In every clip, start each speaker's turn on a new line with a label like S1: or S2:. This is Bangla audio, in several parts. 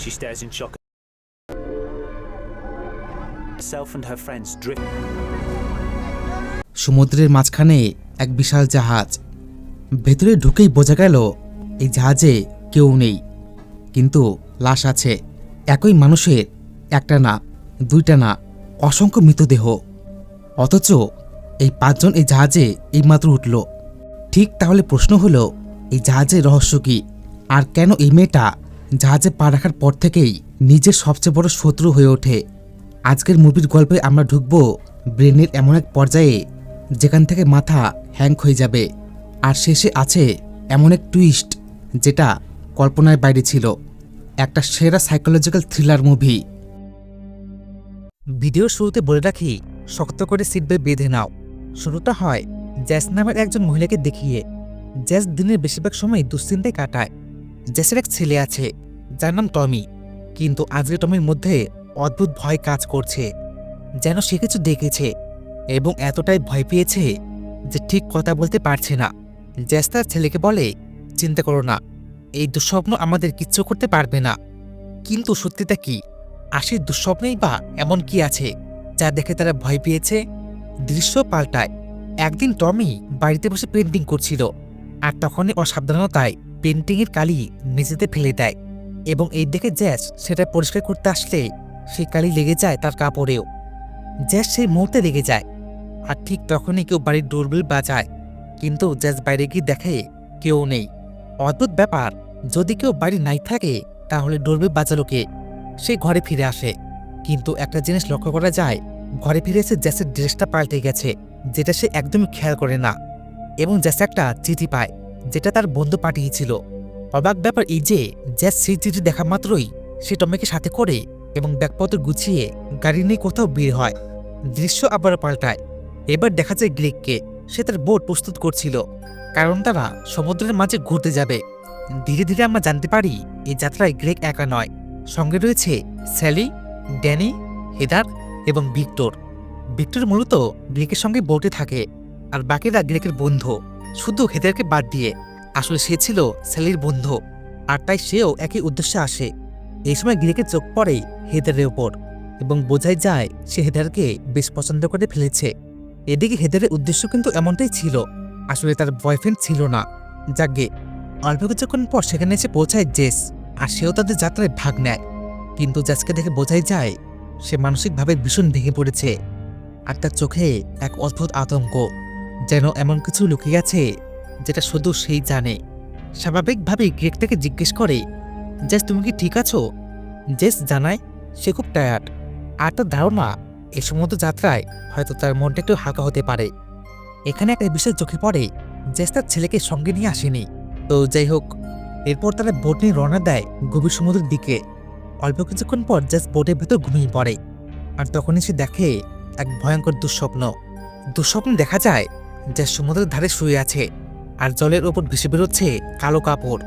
S1: She stares in shock. Herself and her friends drift.
S2: সমুদ্রের মাঝখানে এক বিশাল জাহাজ। ভেতরে ঢুকেই বোঝা গেল এই জাহাজে কেউ নেই, কিন্তু লাশ আছে। একই মানুষের, একটা না, দুইটা না, অসংখ্য মৃতদেহ। অথচ এই 5 জন এই জাহাজে এইমাত্র উঠল। ঠিক তাহলে প্রশ্ন হলো, এই জাহাজের রহস্য কি? আর কেন এই মেয়েটা জাহাজে পা রাখার পর থেকেই নিজের সবচেয়ে বড় শত্রু হয়ে ওঠে? আজকের মুভির গল্পে আমরা ঢুকব ব্রেনের এমন এক পর্যায়ে যেখান থেকে মাথা হ্যাং হয়ে যাবে, আর শেষে আছে এমন এক টুইস্ট যেটা কল্পনার বাইরে ছিল। একটা সেরা সাইকোলজিক্যাল থ্রিলার মুভি। ভিডিওর শুরুতে বলে রাখি, শক্ত করে সিট বেল্ট বেঁধে নাও। শুরুটা হয় জ্যাস নামের একজন মহিলাকে দেখিয়ে। জ্যাস দিনের বেশিরভাগ সময় দুশ্চিন্তায় কাটায়। জ্যাসের এক ছেলে আছে যার নাম টমি, কিন্তু আজকে টমির মধ্যে অদ্ভুত ভয় কাজ করছে, যেন সে কিছু দেখেছে এবং এতটাই ভয় পেয়েছে যে ঠিক কথা বলতে পারছে না। জ্যাস তার ছেলেকে বলে, চিন্তা করো না, এই দুঃস্বপ্ন আমাদের কিচ্ছু করতে পারবে না। কিন্তু সত্যিটা কি? আশির দুঃস্বপ্নেই বা এমন কি আছে যা দেখে তারা ভয় পেয়েছে? দৃশ্য পাল্টায়। একদিন টমি বাড়িতে বসে পেন্টিং করছিল, আর তখনই অসাবধানতায় পেন্টিংয়ের কালি মেঝেতে ফেলে দেয়, এবং এই দেখে জ্যাস সেটা পরিষ্কার করতে আসলে সেই কালি লেগে যায় তার কাপড়েও। জ্যাস সেই মুহূর্তে রেগে যায়, আর ঠিক তখনই কেউ বাড়ির ডোরবেল বাজায়, কিন্তু জ্যাস বাইরে গিয়ে দেখে কেউ নেই। অদ্ভুত ব্যাপার, যদি কেউ বাড়ি নাই থাকে তাহলে ডোরবেল বাজালো কে? সে ঘরে ফিরে আসে, কিন্তু একটা জিনিস লক্ষ্য করা যায়, ঘরে ফিরে এসে জ্যাসের ড্রেসটা পাল্টে গেছে, যেটা সে একদমই খেয়াল করে না। এবং জ্যাস একটা চিঠি পায় যেটা তার বন্ধু পাঠিয়েছিল। অবাক ব্যাপার এই যে জ্যাস সেই চিঠি দেখা মাত্রই সে টমিকে সাথে করে এবং ব্যাগপত্র গুছিয়ে গাড়ি নিয়ে কোথাও বের হয়। দৃশ্য আবার পাল্টায়। এবার দেখা যায় গ্রেগকে। সে তার বোট প্রস্তুত করছিল, কারণ তারা সমুদ্রের মাঝে ঘুরতে যাবে। ধীরে ধীরে আমরা জানতে পারি এই যাত্রায় গ্রেগ একা নয়, সঙ্গে রয়েছে স্যালি, ড্যানি, হেদার এবং ভিক্টর। ভিক্টর মূলত গ্রেগের সঙ্গে বোটে থাকে, আর বাকিরা গ্রেগের বন্ধু, শুধু হেদারকে বাদ দিয়ে। আসলে সে ছিল স্যালির বন্ধু, আর তাই সেও একই উদ্দেশ্যে আসে। এই সময় গ্রেগের চোখ পড়ে হেদারের ওপর, এবং বোঝাই যায় সে হেদারকে বেশ পছন্দ করে ফেলেছে। এদিকে হেদারের উদ্দেশ্য কিন্তু এমনটাই ছিল, আসলে তার বয়ফ্রেন্ড ছিল না। যাকে অল্প কিছুক্ষণ পর সেখানে এসে পৌঁছায় জেস, আর সেও তাদের যাত্রায় ভাগ নেয়। কিন্তু জেসকে দেখে বোঝাই যায় সে মানসিকভাবে ভীষণ ভেঙে পড়েছে, আর তার চোখে এক অদ্ভুত আতঙ্ক, যেন এমন কিছু লুকিয়ে আছে যেটা শুধু সেই জানে। স্বাভাবিকভাবেই গ্রেগ তাকে জিজ্ঞেস করে, জেস তুমি কি ঠিক আছো? জেস জানায় সে খুব টায়ার্ড, আর তার ধারণা এই সমুদ্র যাত্রায় হয়তো তার মনটা একটু হালকা হতে পারে। এখানে একটা বিষয় চোখে পড়ে, জেস তার ছেলেকে সঙ্গে নিয়ে আসেনি। তো যাই হোক, এরপর তারা বোট নিয়ে রওনা দেয় গভীর সমুদ্রের দিকে। অল্প কিছুক্ষণ পর জেস বোটের ভেতর ঘুমিয়ে পড়ে, আর তখনই সে দেখে এক ভয়ঙ্কর দুঃস্বপ্ন দেখা যায় জেস সমুদ্রের ধারে শুয়ে আছে, আর জলের ওপর ভেসে বেরোচ্ছে কালো কাপড়।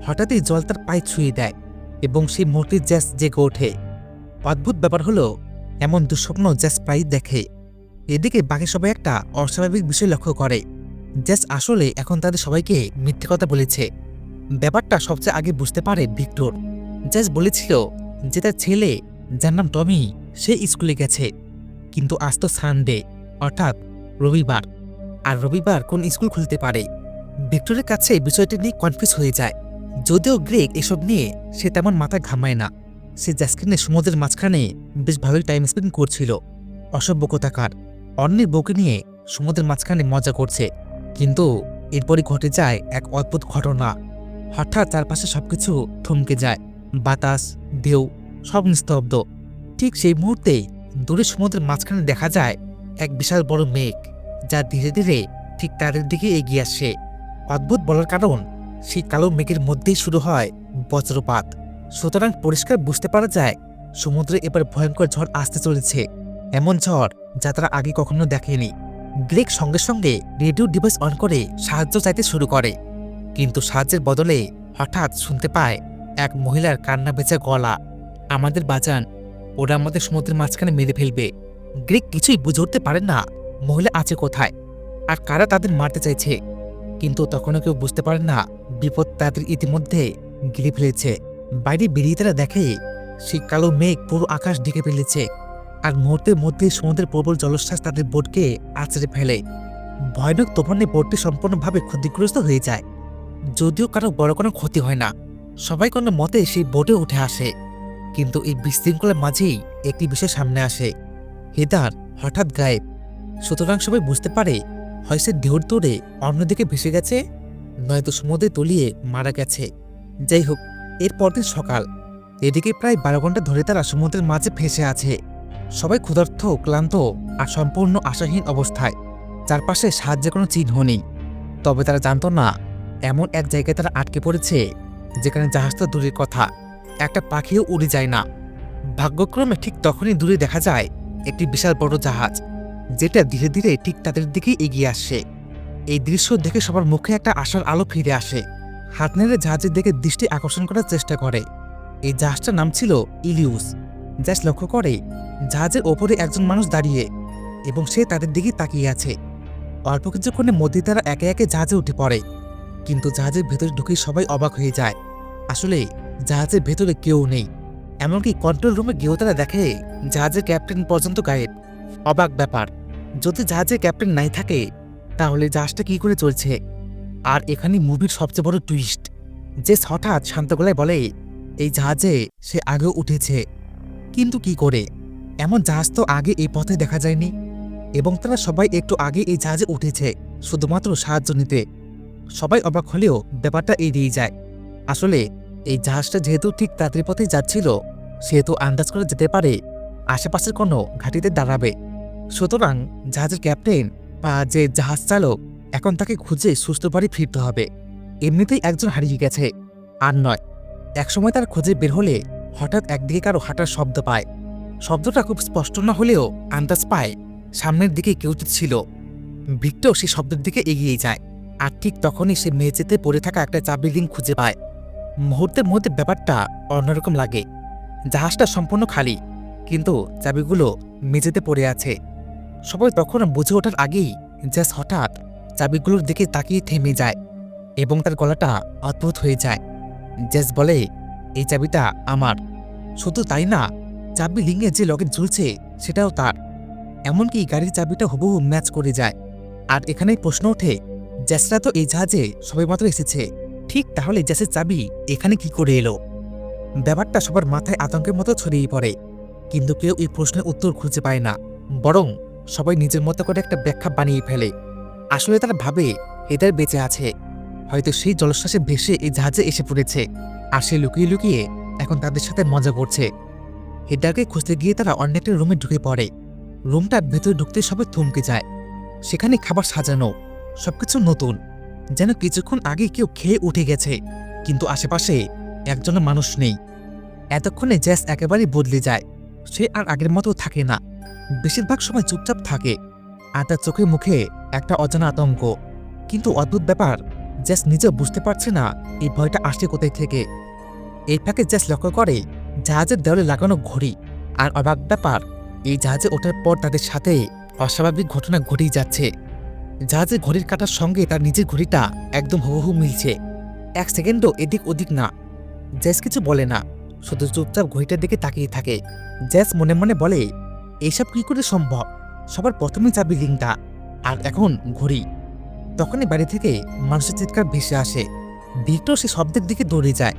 S2: হঠাৎই জল তার পায়ে ছুঁয়ে দেয়, এবং সেই মুহূর্তে জেস জেগে ওঠে। অদ্ভুত ব্যাপার হলো, এমন দুঃস্বপ্ন জেস প্রায় দেখে। এদিকে বাকি সবাই একটা অস্বাভাবিক বিষয় লক্ষ্য করে, জেস আসলে এখন তাদের সবাইকে মিথ্যে কথা বলেছে। ব্যাপারটা সবচেয়ে আগে বুঝতে পারে ভিক্টর। জেস বলেছিল যে তার ছেলে, যার নাম টমি, সে স্কুলে গেছে, কিন্তু আজ তো সানডে, অর্থাৎ রবিবার, আর রবিবার কোন স্কুল খুলতে পারে? ভিক্টরের কাছে বিষয়টি নিয়ে কনফিউজ হয়ে যায়। যদিও গ্রেগ এসব নিয়ে সে তেমন মাথা ঘামায় না, সে জ্যাসকে নিয়ে সমুদ্রের মাঝখানে বেশ ভালোই টাইম স্পেন্ড করছিল। অসভ্য কথাকার, অন্যের বউকে নিয়ে সমুদ্রের মাঝখানে মজা করছে। কিন্তু এরপরই ঘটে যায় এক অদ্ভুত ঘটনা। হঠাৎ চারপাশে সবকিছু থমকে যায়, বাতাস, ঢেউ সব নিস্তব্ধ। ঠিক সেই মুহূর্তে দূরে সমুদ্রের মাঝখানে দেখা যায় এক বিশাল বড় মেঘ, যা ধীরে ধীরে ঠিক তাদের দিকে এগিয়ে আসে। অদ্ভুত বলার কারণ, সেই কালো মেঘের মধ্যেই শুরু হয় বজ্রপাত। সুতরাং পরিষ্কার বুঝতে পারা যায় সমুদ্রে এবার ভয়ঙ্কর ঝড় আসতে চলেছে, এমন ঝড় যা তারা আগে কখনো দেখেনি। গ্রেগ সঙ্গে সঙ্গে রেডিও ডিভাইস অন করে সাহায্য চাইতে শুরু করে, কিন্তু সাহায্যের বদলে হঠাৎ শুনতে পায় এক মহিলার কান্না ভেজা গলা, আমাদের বাঁচান, ওরা আমাদের সমুদ্রের মাঝখানে মেরে ফেলবে। গ্রেগ কিছুই বুঝে উঠতে পারে না মহিলা আছে কোথায়, আর কারা তাদের মারতে চাইছে। কিন্তু তখনও কেউ বুঝতে পারে না বিপদ তাদের ইতিমধ্যে গিলে ফেলেছে। বাইরে বেরিয়ে তারা দেখে সেই কালো মেঘ পুরো আকাশ ঢেকে ফেলেছে, আর মুহূর্তের মধ্যেই সমুদ্রের প্রবল জলোচ্ছ্বাস তাদের বোটকে আছড়ে ফেলে। ভয়ানক তুফানে বোটটি সম্পূর্ণভাবে ক্ষতিগ্রস্ত হয়ে যায়। যদিও কারো বড় কোনো ক্ষতি হয় না, সবাই কোনো মতে সেই বোটে উঠে আসে। কিন্তু এই বিশৃঙ্খলার মাঝেই একটি বিষয় সামনে আসে। হেদার হঠাৎ গায়েব। সুতরাং সবাই বুঝতে পারে হয় সে ঢেউর তোড়ে অন্যদিকে ভেসে গেছে, নয়তো সমুদ্রে তলিয়ে মারা গেছে। যাই হোক, এর পরদিন সকাল। এদিকে প্রায় 12 ঘন্টা ধরে তারা সমুদ্রের মাঝে ভেসে আছে। সবাই ক্ষুধার্ত, ক্লান্ত আর সম্পূর্ণ আশাহীন অবস্থায়। চারপাশে সাহায্যের কোনো চিহ্ন নেই। তবে তারা জানত না, এমন এক জায়গায় তারা আটকে পড়েছে যেখানে জাহাজ তো দূরের কথা, একটা পাখিও উড়ে যায় না। ভাগ্যক্রমে ঠিক তখনই দূরে দেখা যায় একটি বিশাল বড় জাহাজ, যেটা ধীরে ধীরে ঠিক তাদের দিকে এগিয়ে আসছে। এই দৃশ্য দেখে সবার মুখে একটা আশার আলো ফিরে আসে। হাত নেড়ে জাহাজের দিকে দৃষ্টি আকর্ষণ করার চেষ্টা করে। এই জাহাজটার নাম ছিল ইলিউস। জাস্ট লক্ষ্য করে জাহাজের ওপরে একজন মানুষ দাঁড়িয়ে, এবং সে তাদের দিকে তাকিয়ে আছে। অল্প কিছুক্ষণের মধ্যে তারা একে একে জাহাজে উঠে পড়ে। কিন্তু জাহাজের ভেতরে ঢুকে সবাই অবাক হয়ে যায়। আসলে জাহাজের ভেতরে কেউ নেই। এমনকি কন্ট্রোল রুমে গিয়েও তারা দেখে জাহাজের ক্যাপ্টেন পর্যন্ত গায়েব। অবাক ব্যাপার, যদি জাহাজের ক্যাপ্টেন নাই থাকে তাহলে জাহাজটা কি করে চলছে? আর এখানে মুভির সবচেয়ে বড় টুইস্ট, জেস হঠাৎ শান্ত গলায় বলে এই জাহাজে সে আগেও উঠেছে। কিন্তু কি করে? এমন জাহাজ তো আগে এই পথে দেখা যায়নি। এবং তারা সবাই একটু আগে এই জাহাজে উঠেছে শুধুমাত্র সাহায্য নিতে। সবাই অবাক হলেও ব্যাপারটা এড়িয়ে যায়। আসলে এই জাহাজটা যেহেতু ঠিক তাদের পথে যাচ্ছিল, সেহেতু আন্দাজ করে যেতে পারে আশেপাশের কোনো ঘাঁটিতে দাঁড়াবে। সুতরাং জাহাজের ক্যাপ্টেন বা যে জাহাজ চালক এখন তাকে খুঁজে সুস্থ বাড়ি ফিরতে হবে। এমনিতেই একজন হারিয়ে গেছে, আর নয়। একসময় তার খোঁজে বের হলে হঠাৎ একদিকে কারো হাঁটার শব্দ পায়। শব্দটা খুব স্পষ্ট না হলেও আন্দাজ পায় সামনের দিকে কেউ ছিল। ভিক্টর সেই শব্দের দিকে এগিয়ে যায়, আর ঠিক তখনই সে মেঝেতে পড়ে থাকা একটা চাবির রিং খুঁজে পায়। মুহূর্তের মধ্যে ব্যাপারটা অন্যরকম লাগে। জাহাজটা সম্পূর্ণ খালি, কিন্তু চাবিগুলো মেঝেতে পড়ে আছে। সবাই তখন বুঝে ওঠার আগেই জ্যাস হঠাৎ চাবিগুলোর দিকে তাকিয়ে থেমে যায়, এবং তার গলাটা অদ্ভুত হয়ে যায়। জ্যাস বলে, এই চাবিটা আমার। শুধু তাই না, চাবি রিংয়ে যে লকেট ঝুলছে সেটাও তার। এমনকি গাড়ির চাবিটা হুবহু ম্যাচ করে যায়। আর এখানেই প্রশ্ন ওঠে, জ্যাসরা তো এই জাহাজে সবেমাত্র এসেছে, ঠিক তাহলে জ্যাসের চাবি এখানে কি করে এলো? ব্যাপারটা সবার মাথায় আতঙ্কের মতো ছড়িয়ে পড়ে, কিন্তু কেউ এই প্রশ্নের উত্তর খুঁজে পায় না। বরং সবাই নিজের মতো করে একটা ব্যাখ্যা বানিয়ে ফেলে। আসলে তারা ভাবে হেদার বেঁচে আছে, হয়তো সেই জলোচ্ছ্বাসে ভেসে এই জাহাজে এসে পড়েছে, আর সে লুকিয়ে লুকিয়ে এখন তাদের সাথে মজা করছে। হেদারকে খুঁজতে গিয়ে তারা অন্য একটা রুমে ঢুকে পড়ে। রুমটার ভেতরে ঢুকতে সবাই থমকে যায়। সেখানে খাবার সাজানো, সবকিছু নতুন, যেন কিছুক্ষণ আগে কেউ খেয়ে উঠে গেছে, কিন্তু আশেপাশে একজনের মানুষ নেই। এতক্ষণে জ্যাস একেবারেই বদলে যায়। সে আর আগের মতো থাকে না, বেশিরভাগ সময় চুপচাপ থাকে, আর তার চোখে মুখে একটা অজানা আতঙ্ক। কিন্তু অদ্ভুত ব্যাপার, জ্যাস নিজেও বুঝতে পারছে না এই ভয়টা আসছে কোথায় থেকে। এই ফাঁকে জ্যাস লক্ষ্য করে জাহাজের দেওয়ালে লাগানো ঘড়ি। আর অবাক ব্যাপার, এই জাহাজে ওঠার পর তাদের সাথে অস্বাভাবিক ঘটনা ঘটেই যাচ্ছে। জাহাজের ঘড়ির কাঁটার সঙ্গে তার নিজের ঘড়িটা একদম হুবহু মিলছে। 1 সেকেন্ডও এদিক ওদিক না। জ্যাস কিছু বলে না, শুধু চুপচাপ ঘড়িটার দিকে তাকিয়ে থাকে। জ্যাস মনে মনে বলে, এইসব কি করে সম্ভব? সবার প্রথমে চাবি রিংটা, আর এখন ঘড়ি। তখনই বাড়ি থেকে মানুষের চিৎকার ভেসে আসে। ভিক্টর সে শব্দের দিকে দৌড়ে যায়।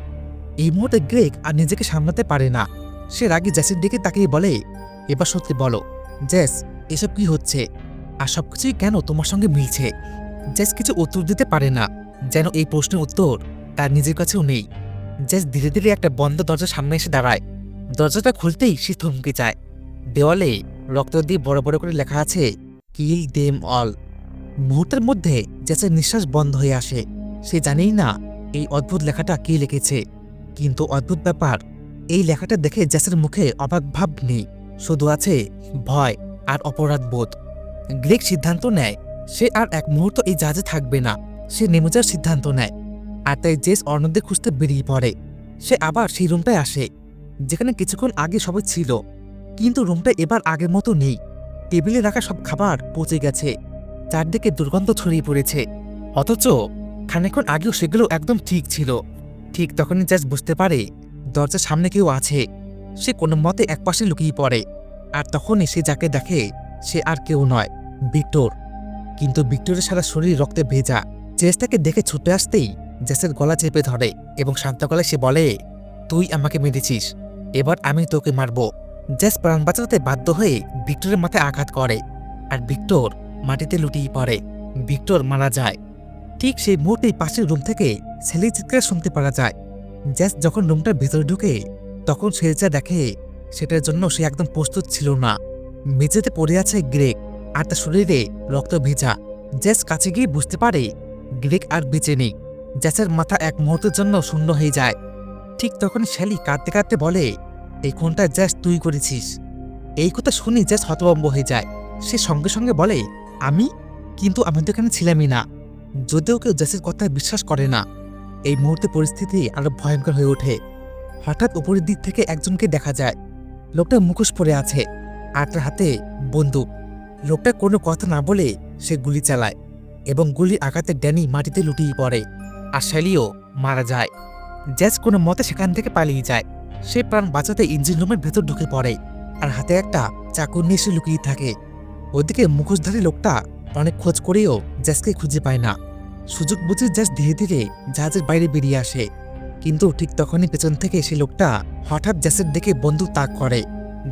S2: এই মুহূর্তে গ্রেগ আর নিজেকে সামলাতে পারে না। সে রাগে জ্যাসের দিকে তাকিয়ে বলে, এবার সত্যি বলো জ্যাস, এসব কি হচ্ছে? আর সবকিছুই কেন তোমার সঙ্গে মিলছে? জ্যাস কিছু উত্তর দিতে পারে না, যেন এই প্রশ্নের উত্তর তার নিজের কাছেও নেই। জ্যাস ধীরে ধীরে একটা বন্ধ দরজার সামনে এসে দাঁড়ায়। দরজাটা খুলতেই সে থমকে যায়। দেওয়ালে রক্ত দিয়ে বড় বড় করে লেখা আছে, কিল দেম অল। মুহূর্তের মধ্যে জ্যাসের নিঃশ্বাস বন্ধ হয়ে আসে। সে জানেই না এই অদ্ভুত লেখাটা কি লিখেছে, কিন্তু অদ্ভুত ব্যাপার, এই লেখাটা দেখে জ্যাসের মুখে অবাক ভাব নেই, শুধু আছে ভয় আর অপরাধ বোধ। গ্রেগ সিদ্ধান্ত নেয় সে আর এক মুহূর্ত এই জাহাজে থাকবে না। সে নেমে যাওয়ার সিদ্ধান্ত নেয়, আর তাই জেস অন্যদের খুঁজতে বেরিয়ে পড়ে। সে আবার সেই রুমটায় আসে যেখানে কিছুক্ষণ আগে সবাই ছিল, কিন্তু রুমটা এবার আগের মতো নেই। টেবিলে রাখা সব খাবার পচে গেছে, চারদিকে দুর্গন্ধ ছড়িয়ে পড়েছে, অথচ খানিকক্ষণ আগেও সেগুলো একদম ঠিক ছিল। ঠিক তখনই জ্যাস বুঝতে পারে দরজার সামনে কেউ আছে। সে কোনো মতে একপাশে লুকিয়ে পড়ে, আর তখনই সে যাকে দেখে সে আর কেউ নয়, ভিক্টর। কিন্তু ভিক্টরের সারা শরীর রক্তে ভেজা। জেস তাকে দেখে ছুটে আসতেই জেসের গলা চেপে ধরে এবং শান্ত গলায় সে বলে, তুই আমাকে মেরেছিস, এবার আমি তোকে মারব। জেস প্রাণ বাঁচাতে বাধ্য হয়ে ভিক্টরের মাথায় আঘাত করে, আর ভিক্টর মাটিতে লুটিয়ে পড়ে। ভিক্টর মারা যায়। ঠিক সেই মুহূর্তেই পাশের রুম থেকে ছেলের চিৎকার শুনতে পাওয়া যায়। জেস যখন রুমটার ভেতরে ঢুকে তখন সে যা দেখে সেটার জন্য সে একদম প্রস্তুত ছিল না। মেঝেতে পড়ে আছে গ্রেগ, আর তার শরীরে রক্ত ভেজা। জেস কাছে গিয়ে বুঝতে পারে গ্রেগ আর বেঁচে নেই। জেসের মাথা এক মুহূর্তের জন্য শূন্য হয়ে যায়। ঠিক তখন শ্যালি কাঁদতে কাঁদতে বলে, এই খুনটা জেস তুই করেছিস। এই কথা শুনে জেস হতভম্ব হয়ে যায়। সে সঙ্গে সঙ্গে বলে, আমি? কিন্তু আমি তো এখানে ছিলামই না। যদিও কেউ জেসের কথায় বিশ্বাস করে না। এই মুহূর্তে পরিস্থিতি আরো ভয়ঙ্কর হয়ে ওঠে। হঠাৎ উপরের দিক থেকে একজনকে দেখা যায়। লোকটা মুখোশ পরে আছে, আর তার হাতে বন্দুক। লোকটা কোনো কথা না বলে সে গুলি চালায়, এবং গুলির আঘাতে ড্যানি মাটিতে লুটিয়ে পড়ে, আর শ্যালিও মারা যায়। জেস কোনো মতে সেখান থেকে পালিয়ে যায়। সে প্রাণ বাঁচাতে ইঞ্জিন রুমের ভেতর ঢুকে পড়ে, আর হাতে একটা চাকু নিয়ে সে লুকিয়ে থাকে। ওদিকে মুখোশধারী লোকটা অনেক খোঁজ করেও জেসকে খুঁজে পায় না। সুযোগ বুঝে জেস ধীরে ধীরে জাহাজের বাইরে বেরিয়ে আসে। কিন্তু ঠিক তখনই পেছন থেকে সে লোকটা হঠাৎ জেসের দিকে বন্দুক তাক করে।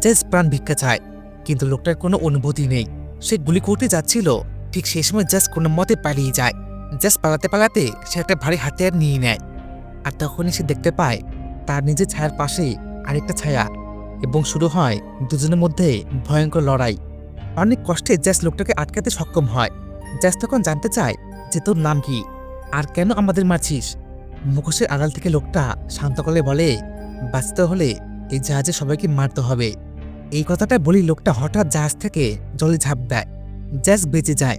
S2: জেস প্রাণ ভিক্ষা চায়, কিন্তু লোকটার কোনো অনুভূতি নেই। সে গুলি করতে যাচ্ছিল, ঠিক সেই সময় জেস কোনো মতে পালিয়ে যায়। জেস পালাতে পালাতে সে একটা ভারী হাতিয়ার নিয়ে নেয়, আর তখনই সে দেখতে পায় তার নিজের ছায়ার পাশে আরেকটা ছায়া, এবং শুরু হয় দুজনের মধ্যে ভয়ঙ্কর লড়াই। অনেক কষ্টে জেস লোকটাকে আটকাতে সক্ষম হয়। জেস তখন জানতে চায় যে তোর নাম কি, আর কেন আমাদের মারছিস। মুখোশের আড়াল থেকে লোকটা শান্ত গলায় বলে, বাঁচতে হলে এই জাহাজে সবাইকে মারতে হবে। এই কথাটা বলি লোকটা হঠাৎ জাহাজ থেকে জলে ঝাঁপ দেয়। জেস বেঁচে যায়,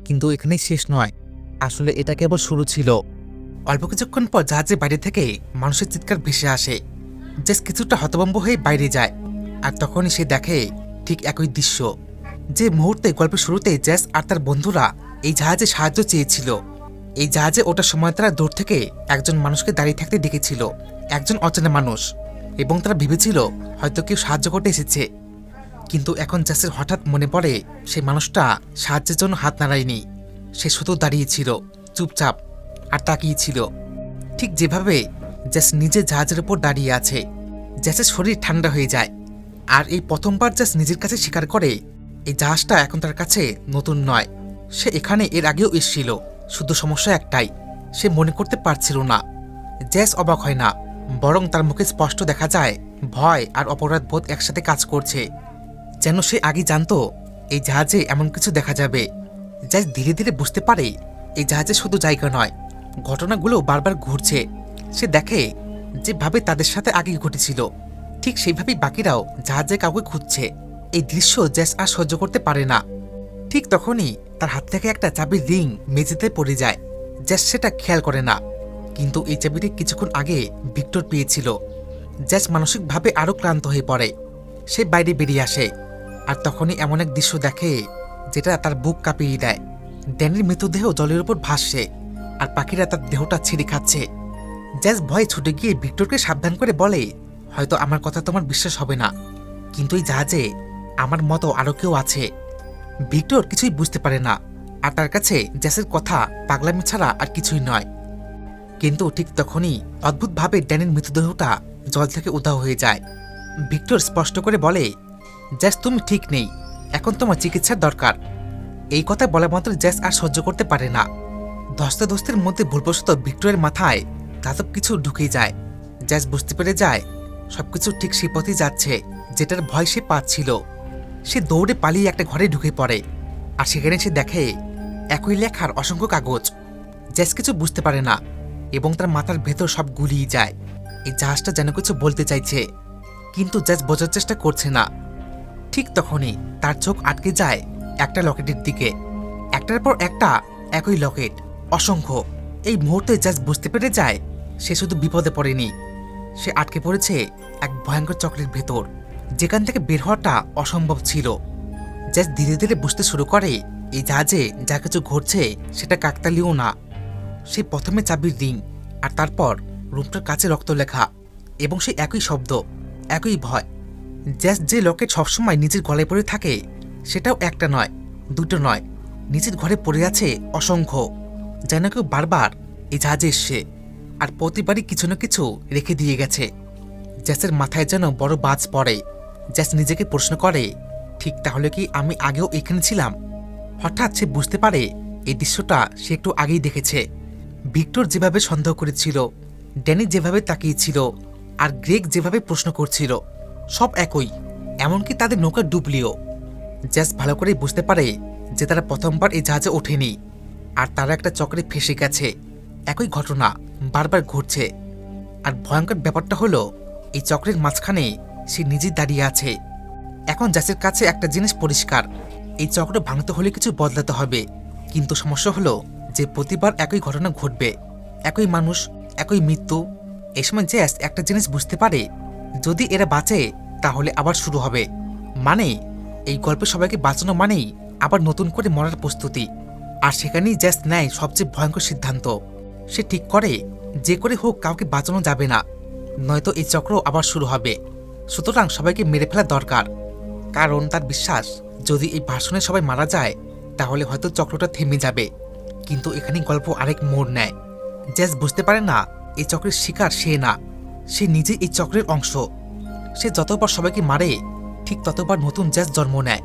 S2: কিন্তু এখানেই শেষ নয়। আসলে এটা কেবল শুরু ছিল। অল্প কিছুক্ষণ পর জাহাজের বাইরে থেকে মানুষের চিৎকার ভেসে আসে। জেস কিছুটা হতভম্ব হয়ে বাইরে যায়, আর তখনই সে দেখে ঠিক একই দৃশ্য যে মুহূর্তে গল্পের শুরুতে জেস আর তার বন্ধুরা এই জাহাজে সাহায্য চেয়েছিল। এই জাহাজে ওটার সময় তারা দূর থেকে একজন মানুষকে দাঁড়িয়ে থাকতে দেখেছিল, একজন অচেনা মানুষ, এবং তারা ভেবেছিল হয়তো কেউ সাহায্য করতে এসেছে। কিন্তু এখন জেসের হঠাৎ মনে পড়ে সেই মানুষটা সাহায্যের জন্য হাত নাড়ায়নি। সে শুধু দাঁড়িয়েছিল, চুপচাপ আর তাকিয়েছিল, ঠিক যেভাবে জেস নিজের জাহাজের উপর দাঁড়িয়ে আছে। জেসের শরীর ঠান্ডা হয়ে যায়, আর এই প্রথমবার জেস নিজের কাছে স্বীকার করে এই জাহাজটা এখন তার কাছে নতুন নয়। সে এখানে এর আগেও এসেছিল, শুধু সমস্যা একটাই, সে মনে করতে পারছিল না। জেস অবাক হয় না, বরং তার মুখে স্পষ্ট দেখা যায় ভয় আর অপরাধ বোধ একসাথে কাজ করছে। যেন সে আগে জানতো এই জাহাজে এমন কিছু দেখা যাবে। জেস ধীরে ধীরে বুঝতে পারে এই জাহাজে শুধু জায়গা নয়, ঘটনাগুলো বারবার ঘুরছে। সে দেখে যেভাবে তাদের সাথে আগে ঘটেছিল, ঠিক সেইভাবেই বাকিরাও জাহাজে কাউকে খুঁজছে। এই দৃশ্য জেস আর সহ্য করতে পারে না। ঠিক তখনই তার হাত থেকে একটা চাবির রিং মেঝেতে পড়ে যায়। জেস সেটা খেয়াল করে না, কিন্তু এই চাবিটি কিছুক্ষণ আগে ভিক্টর পেয়েছিল। জেস মানসিকভাবে আরও ক্লান্ত হয়ে পড়ে। সে বাইরে বেরিয়ে আসে, আর তখনই এমন এক দৃশ্য দেখে যেটা তার বুক কাঁপিয়ে দেয়। ড্যানির মৃতদেহ জলের উপর ভাসছে, আর পাখিরা তার দেহটা ছিঁড়ে খাচ্ছে। জেস ভয়ে ছুটে গিয়ে ভিক্টরকে সাবধান করে বলে, হয়তো আমার কথা তোমার বিশ্বাস হবে না, কিন্তু এই জাহাজে আমার মতো আরও কেউ আছে। ভিক্টর কিছুই বুঝতে পারে না, আর তার কাছে জেসের কথা পাগলামি ছাড়া আর কিছুই নয়। কিন্তু ঠিক তখনই অদ্ভুতভাবে ড্যানির মৃতদেহটা জল থেকে উধাও হয়ে যায়। ভিক্টর স্পষ্ট করে বলে, জেস তুমি ঠিক নেই, এখন তোমার চিকিৎসার দরকার। এই কথা বলা মাত্র জেস আর সহ্য করতে পারে না। ধস্তাধস্তির মধ্যে ভুলবশত ভিক্টরের মাথায় ধাতব কিছু ঢুকে যায়। জেস বুঝতে পেরে যায় সবকিছু ঠিক সেই পথে যাচ্ছে যেটার ভয় সে পাচ্ছিল। সে দৌড়ে পালিয়ে একটা ঘরে ঢুকে পড়ে, আর সেখানে সে দেখে একই লেখার অসংখ্য কাগজ। জেস কিছু বুঝতে পারে না, এবং তার মাথার ভেতর সব গুলিয়ে যায়। এই জাহাজটা যেন কিছু বলতে চাইছে, কিন্তু জেস বোঝার চেষ্টা করছে না। ঠিক তখনই তার চোখ আটকে যায় একটা লকেটের দিকে। একটার পর একটা একই লকেট, অসংখ্য। এই মুহূর্তে জেস বুঝতে পেরে যায় সে শুধু বিপদে পড়েনি, সে আটকে পড়েছে এক ভয়ঙ্কর চক্রের ভেতর, যেখান থেকে বের হওয়াটা অসম্ভব ছিল। জেস ধীরে ধীরে বুঝতে শুরু করে এই জাহাজে যা কিছু ঘটছে সেটা কাকতালীয় না। সে প্রথমে চাবির রিং, আর তারপর রুমটার কাছে রক্ত লেখা, এবং সেই একই শব্দ, একই ভয়। জ্যাস যে লকেট সবসময় নিজের গলায় পড়ে থাকে সেটাও একটা নয়, দুটো নয়, নিজের ঘরে পড়ে আছে অসংখ্য। যেন কেউ বারবার এই জাহাজে এসছে আর প্রতিবারই কিছু না কিছু রেখে দিয়ে গেছে। জ্যাসের মাথায় যেন বড় বাজ পড়ে। জ্যাস নিজেকে প্রশ্ন করে, ঠিক তাহলে কি আমি আগেও এখানে ছিলাম? হঠাৎ সে বুঝতে পারে এই দৃশ্যটা সে একটু আগেই দেখেছে। ভিক্টর যেভাবে সন্দেহ করেছিল, ড্যানি যেভাবে তাকিয়েছিল, আর গ্রেগ যেভাবে প্রশ্ন করছিল, সব একই, এমনকি তাদের নৌকা ডুবলিও। জ্যাস ভালো করেই বুঝতে পারে যে তারা প্রথমবার এই জাহাজে ওঠেনি, আর তারা একটা চক্রে ফেসে গেছে। একই ঘটনা বারবার ঘটছে। আর ভয়ঙ্কর ব্যাপারটা হলো এই চক্রের মাঝখানে সে নিজেই দাঁড়িয়ে আছে। এখন জ্যাসের কাছে একটা জিনিস পরিষ্কার, এই চক্র ভাঙতে হলে কিছু বদলাতে হবে। কিন্তু সমস্যা হলো যে প্রতিবার একই ঘটনা ঘটবে, একই মানুষ, একই মৃত্যু। এই সময় জ্যাস একটা জিনিস বুঝতে পারে, যদি এরা বাঁচে তাহলে আবার শুরু হবে। মানে এই গল্পে সবাইকে বাঁচানো মানেই আবার নতুন করে মরার প্রস্তুতি। আর সেখানেই জ্যাস নেয় সবচেয়ে ভয়ঙ্কর সিদ্ধান্ত। সে ঠিক করে যে করে হোক কাউকে বাঁচানো যাবে না, নয়তো এই চক্র আবার শুরু হবে। সুতরাং সবাইকে মেরে ফেলা দরকার, কারণ তার বিশ্বাস যদি এই ভাষণে সবাই মারা যায় তাহলে হয়তো চক্রটা থেমে যাবে। কিন্তু এখানেই গল্প আরেক মোড় নেয়। জ্যাস বুঝতে পারে না এই চক্রের শিকার সে না, সে নিজে এই চক্রের অংশ। সে যতবার সবাইকে মারে ঠিক ততবার নতুন জ্যাস জন্ম নেয়,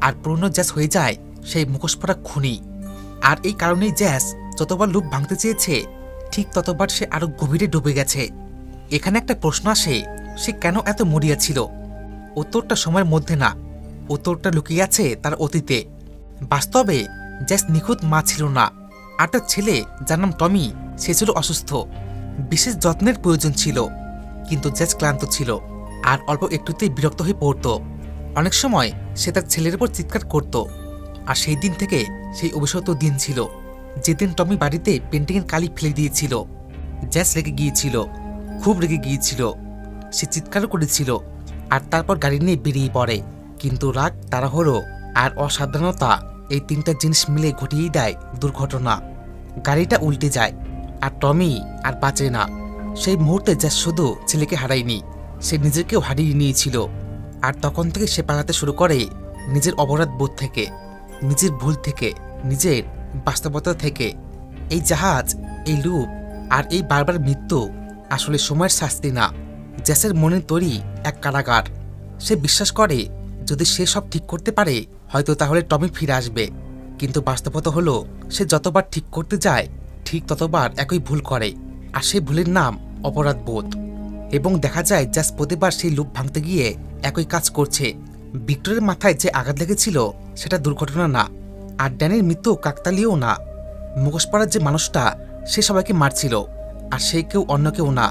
S2: আর পুরনো জ্যাস হয়ে যায় সেই মুখোশ পরা খুনি। আর এই কারণেই জ্যাস যতবার লুপ ভাঙতে চেয়েছে ঠিক ততবার সে আরো গভীরে ডুবে গেছে। এখানে একটা প্রশ্ন আসে, সে কেন এত মরিয়া ছিল? উত্তরটা সময়ের মধ্যে না, উত্তরটা লুকিয়ে আছে তার অতীতে। বাস্তবে জ্যাস নিখুঁত মা ছিল না, আর তার ছেলে যার নাম টমি সে ছিল অসুস্থ। বিশেষ যত্নের প্রয়োজন ছিল, কিন্তু জ্যাস ক্লান্ত ছিল আর অল্প একটুতেই বিরক্ত হয়ে পড়ত। অনেক সময় সে তার ছেলের উপর চিৎকার করত। আর সেই দিন থেকে সেই অভিশপ্ত দিন ছিল যেদিন টমি বাড়িতে পেন্টিংয়ের কালি ফেলে দিয়েছিল। জ্যাস রেগে গিয়েছিল, খুব রেগে গিয়েছিল। সে চিৎকারও করেছিল আর তারপর গাড়ি নিয়ে বেরিয়ে পড়ে। কিন্তু রাগ, তাড়াহুড়ো আর অসাবধানতা এই তিনটা জিনিস মিলে ঘটিয়েই দেয় দুর্ঘটনা। গাড়িটা উল্টে যায় আর টমি আর বাঁচে না। সেই মুহূর্তে জ্যাস শুধু ছেলেকে হারায়নি, সে নিজেকেও হারিয়ে নিয়েছিল। আর তখন থেকে সে পালাতে শুরু করে নিজের অপরাধ বোধ থেকে, নিজের ভুল থেকে, নিজের বাস্তবতা থেকে। এই জাহাজ, এই লুপ আর এই বারবার মৃত্যু আসলে সময়ের শাস্তি না, জ্যাসের মনের তৈরি এক কারাগার। সে বিশ্বাস করে যদি সে সব ঠিক করতে পারে হয়তো তাহলে টমি ফিরে আসবে। কিন্তু বাস্তবতা হলো সে যতবার ঠিক করতে যায় ঠিক ততবার একই ভুল করে, আর সেই ভুলের নাম অপরাধ বোধ। এবং দেখা যায় জ্যাস প্রতিবার সেই লুপ ভাঙতে গিয়ে একই কাজ করছে। ভিক্টরের মাথায় যে আঘাত লেগেছিল সেটা দুর্ঘটনা না, আর ড্যানির মৃত্যু কাকতালীয় না। মুখোশ পরার যে মানুষটা সে সবাইকে মারছিল, আর সে কেউ অন্য কেউ না,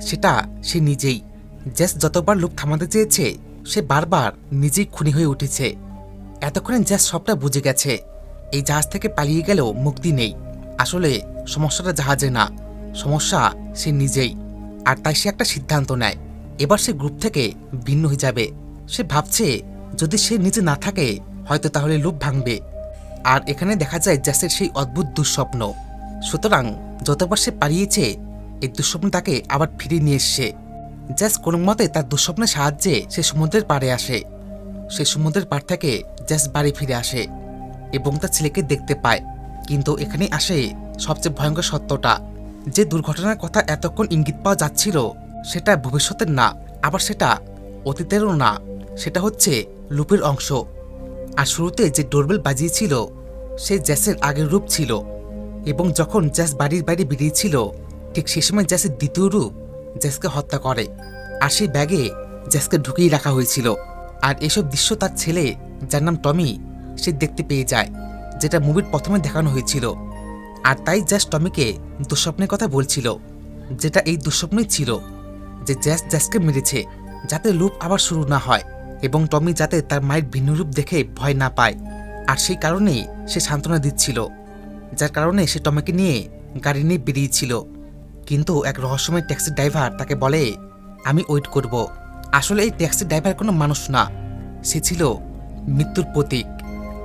S2: সেটা সে নিজেই। জ্যাস যতবার লুপ থামাতে চেয়েছে সে বারবার নিজেই খুনি হয়ে উঠেছে। এতক্ষণে জ্যাস সবটা বুঝে গেছে, এই জাহাজ থেকে পালিয়ে গেলেও মুক্তি নেই। আসলে সমস্যাটা জাহাজে না, সমস্যা সে নিজেই। আর তাই সে একটা সিদ্ধান্ত নেয়, এবার সে গ্রুপ থেকে ভিন্ন হয়ে যাবে। সে ভাবছে যদি সে নিজে না থাকে হয়তো তাহলে লুপ ভাঙবে। আর এখানে দেখা যায় জ্যাসের সেই অদ্ভুত দুঃস্বপ্ন। সুতরাং যতবার সে পালিয়েছে এই দুঃস্বপ্ন তাকে আবার ফিরিয়ে নিয়ে এসছে। জ্যাস কোনো মতে তার দুঃস্বপ্নের সাহায্যে সে সমুদ্রের পাড়ে আসে। সে সমুদ্রের পাড় থেকে জ্যাস বাড়ি ফিরে আসে এবং তার ছেলেকে দেখতে পায়। কিন্তু এখানে আসে সবচেয়ে ভয়ঙ্কর সত্যটা, যে দুর্ঘটনার কথা এতক্ষণ ইঙ্গিত পাওয়া যাচ্ছিল সেটা ভবিষ্যতের না, আবার সেটা অতীতেরও না, সেটা হচ্ছে লুপের অংশ। আর শুরুতে যে ডোরবেল বাজিয়েছিল সে জ্যাসের আগের রূপ ছিল, এবং যখন জ্যাস বাড়ির বাইরে বেরিয়েছিল ঠিক সেই সময় জ্যাসের দ্বিতীয় রূপ জ্যাসকে হত্যা করে। আর সেই ব্যাগে জ্যাসকে ঢুকিয়ে রাখা হয়েছিল। আর এসব দৃশ্য তার ছেলে যার নাম টমি সে দেখতে পেয়ে যায়, যেটা মুভির প্রথমে দেখানো হয়েছিল। আর তাই জ্যাস টমিকে দুঃস্বপ্নের কথা বলছিল, যেটা এই দুঃস্বপ্নই ছিল যে জ্যাসকে মেরেছে যাতে লুপ আবার শুরু না হয়, এবং টমি যাতে তার মায়ের ভিন্ন রূপ দেখে ভয় না পায়। আর সেই কারণেই সে সান্ত্বনা দিচ্ছিল, যার কারণে সে টমিকে নিয়ে গাড়ি নিয়ে বেরিয়েছিল। কিন্তু এক রহস্যময় ট্যাক্সি ড্রাইভার তাকে বলে, আমি ওয়েট করব। আসলে এই ট্যাক্সি ড্রাইভার কোনো মানুষ না, সে ছিল মৃত্যুর প্রতীক।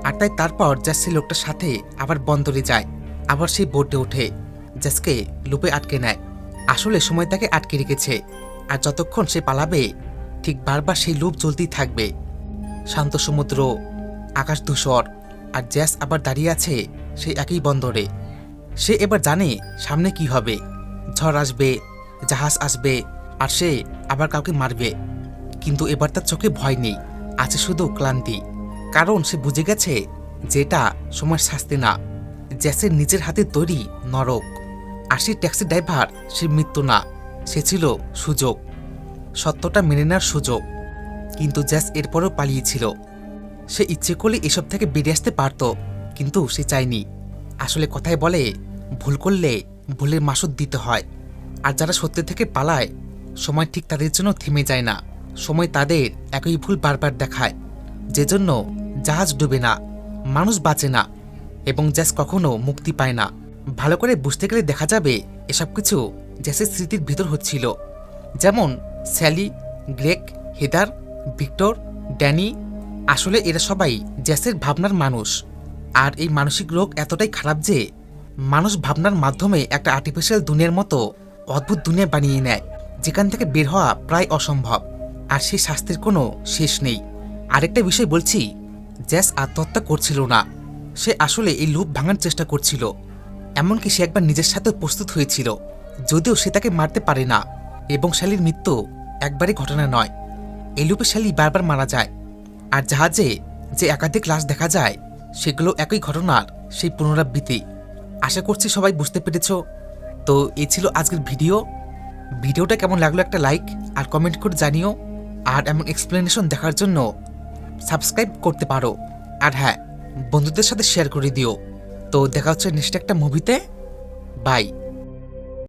S2: আর তাই তারপর জ্যাস সেই লোকটার সাথে আবার বন্দরে যায়, আবার সেই বোটে ওঠে, জ্যাসকে লুপে আটকে নেয়। আসলে সময় তাকে আটকে রেখেছে, আর যতক্ষণ সে পালাবে ঠিক বারবার সেই লুপ জ্বলতেই থাকবে। শান্ত সমুদ্র, আকাশ ধূসর, আর জ্যাস আবার দাঁড়িয়ে আছে সেই একই বন্দরে। সে এবার জানে সামনে কি হবে। ঝড় আসবে, জাহাজ আসবে, আর সে আবার কাউকে মারবে। কিন্তু এবার তার চোখে ভয় নেই, আছে শুধু ক্লান্তি। কারণ সে বুঝে গেছে যে এটা সময়ের শাস্তি না, জ্যাসের নিজের হাতে তৈরি নরক। আর সেই ট্যাক্সি ড্রাইভার সে মৃত্যু না, সে ছিল সুযোগ, সত্যটা মেনে নেওয়ার সুযোগ। কিন্তু জ্যাস এরপরও পালিয়েছিল। সে ইচ্ছে করলে এসব থেকে বেরিয়ে আসতে পারত, কিন্তু সে চায়নি। আসলে কথায় বলে, ভুল করলে ভুলের মাসুদ দিতে হয়। আর যারা সত্য থেকে পালায়, সময় ঠিক তাদের জন্য থেমে যায় না। সময় তাদের একই ভুল বারবার দেখায়, যে জন্য জাহাজ ডুবে না, মানুষ বাঁচে না, এবং জ্যাস কখনো মুক্তি পায় না। ভালো করে বুঝতে গেলে দেখা যাবে এসব কিছু জ্যাসের স্মৃতির ভিতর হচ্ছিল। যেমন স্যালি, গ্রেগ, হেদার, ভিক্টর, ড্যানি, আসলে এরা সবাই জ্যাসের ভাবনার মানুষ। আর এই মানসিক রোগ এতটাই খারাপ যে মানুষ ভাবনার মাধ্যমে একটা আর্টিফিশিয়াল দুনিয়ার মতো অদ্ভুত দুনিয়া বানিয়ে নেয়, যেখান থেকে বের হওয়া প্রায় অসম্ভব। আর সেই শাস্তির কোনো শেষ নেই। আরেকটা বিষয় বলছি, জ্যাস আত্মহত্যা করছিল না, সে আসলে এই লুপ ভাঙার চেষ্টা করছিল। এমনকি সে একবার নিজের সাথে প্রস্তুত হয়েছিল, যদিও সে তাকে মারতে পারে না। এবং শ্যালির মৃত্যু একবারই ঘটনা নয়, এই লুপে শ্যালি বারবার মারা যায়। আর জাহাজে যে একাধিক লাশ দেখা যায়, সেগুলো একই ঘটনার সেই পুনরাবৃত্তি। আশা করছি সবাই বুঝতে পেরেছ। তো এই ছিল আজকের ভিডিওটা কেমন লাগলো একটা লাইক আর কমেন্ট করে জানিও। আর এমন এক্সপ্লেনেশন দেখার জন্য সাবস্ক্রাইব করতে পারো। আর হ্যাঁ, বন্ধুদের সাথে শেয়ার করে দিও। তো দেখা হচ্ছে নেক্সট একটা মুভিতে। বাই।